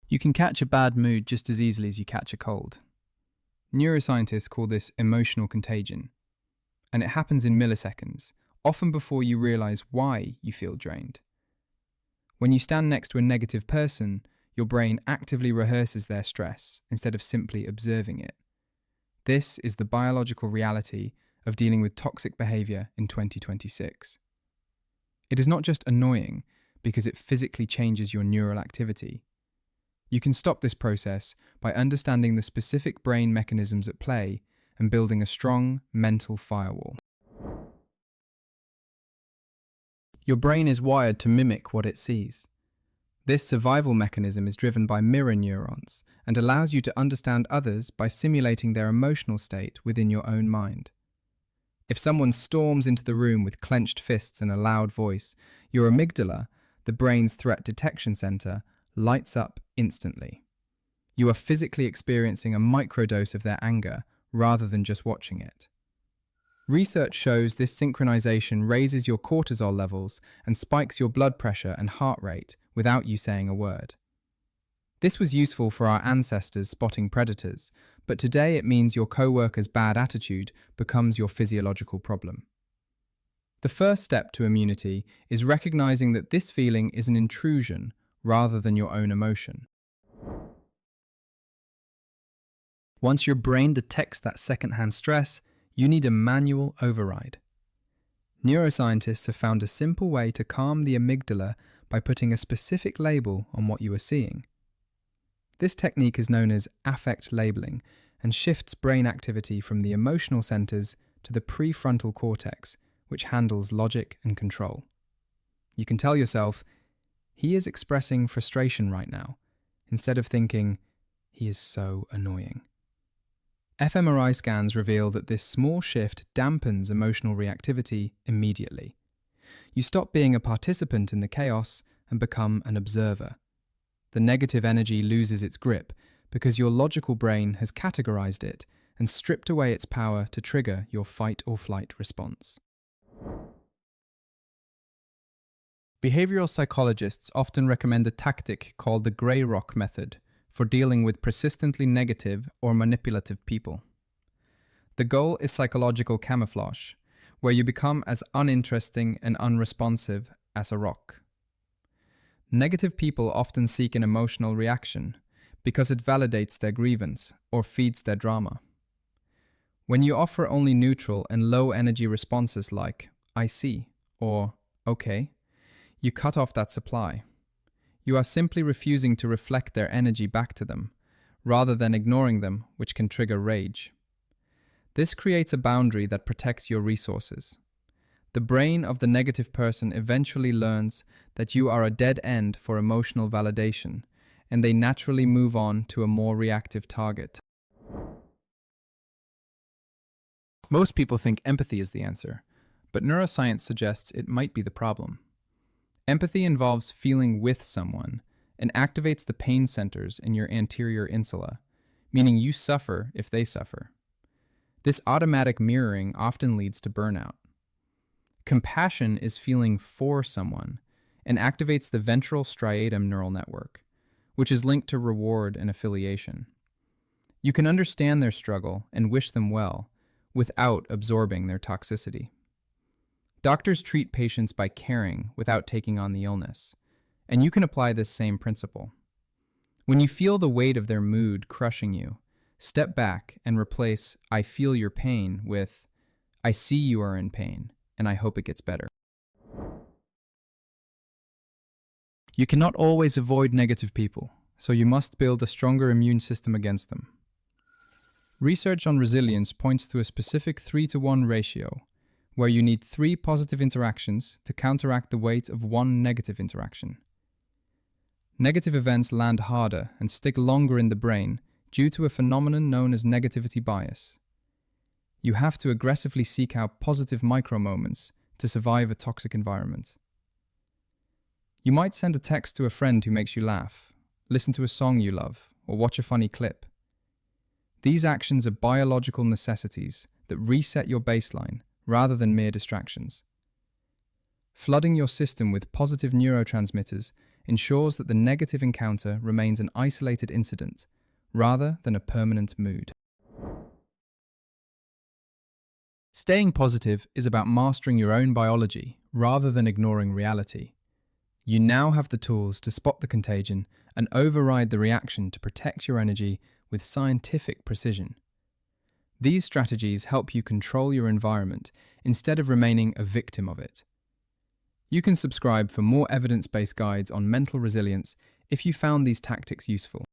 You can catch a bad mood just as easily as you catch a cold. Neuroscientists call this emotional contagion, and it happens in milliseconds, often before you realize why you feel drained. When you stand next to a negative person, your brain actively rehearses their stress instead of simply observing it. This is the biological reality of dealing with toxic behavior in 2026. It is not just annoying because it physically changes your neural activity. You can stop this process by understanding the specific brain mechanisms at play and building a strong mental firewall. Your brain is wired to mimic what it sees. This survival mechanism is driven by mirror neurons and allows you to understand others by simulating their emotional state within your own mind. If someone storms into the room with clenched fists and a loud voice, your amygdala, the brain's threat detection center, lights up instantly. You are physically experiencing a microdose of their anger rather than just watching it. Research shows this synchronization raises your cortisol levels and spikes your blood pressure and heart rate without you saying a word. This was useful for our ancestors spotting predators, but today it means your coworker's bad attitude becomes your physiological problem. The first step to immunity is recognizing that this feeling is an intrusion rather than your own emotion. Once your brain detects that secondhand stress, you need a manual override. Neuroscientists have found a simple way to calm the amygdala by putting a specific label on what you are seeing. This technique is known as affect labeling and shifts brain activity from the emotional centers to the prefrontal cortex, which handles logic and control. You can tell yourself, "He is expressing frustration right now," instead of thinking, "He is so annoying." fMRI scans reveal that this small shift dampens emotional reactivity immediately. You stop being a participant in the chaos and become an observer. The negative energy loses its grip because your logical brain has categorized it and stripped away its power to trigger your fight or flight response. Behavioral psychologists often recommend a tactic called the gray rock method for dealing with persistently negative or manipulative people. The goal is psychological camouflage, where you become as uninteresting and unresponsive as a rock. Negative people often seek an emotional reaction because it validates their grievance or feeds their drama. When you offer only neutral and low-energy responses like, "I see," or "okay," you cut off that supply. You are simply refusing to reflect their energy back to them, rather than ignoring them, which can trigger rage. This creates a boundary that protects your resources. The brain of the negative person eventually learns that you are a dead end for emotional validation, and they naturally move on to a more reactive target. Most people think empathy is the answer, but neuroscience suggests it might be the problem. Empathy involves feeling with someone and activates the pain centers in your anterior insula, meaning you suffer if they suffer. This automatic mirroring often leads to burnout. Compassion is feeling for someone and activates the ventral striatum neural network, which is linked to reward and affiliation. You can understand their struggle and wish them well without absorbing their toxicity. Doctors treat patients by caring without taking on the illness, and you can apply this same principle. When you feel the weight of their mood crushing you, step back and replace "I feel your pain" with "I see you are in pain, and I hope it gets better." You cannot always avoid negative people, so you must build a stronger immune system against them. Research on resilience points to a specific 3-to-1 ratio, where you need 3 positive interactions to counteract the weight of 1 negative interaction. Negative events land harder and stick longer in the brain due to a phenomenon known as negativity bias. You have to aggressively seek out positive micro-moments to survive a toxic environment. You might send a text to a friend who makes you laugh, listen to a song you love, or watch a funny clip. These actions are biological necessities that reset your baseline rather than mere distractions. Flooding your system with positive neurotransmitters ensures that the negative encounter remains an isolated incident, rather than a permanent mood. Staying positive is about mastering your own biology, rather than ignoring reality. You now have the tools to spot the contagion and override the reaction to protect your energy with scientific precision. These strategies help you control your environment instead of remaining a victim of it. You can subscribe for more evidence-based guides on mental resilience if you found these tactics useful.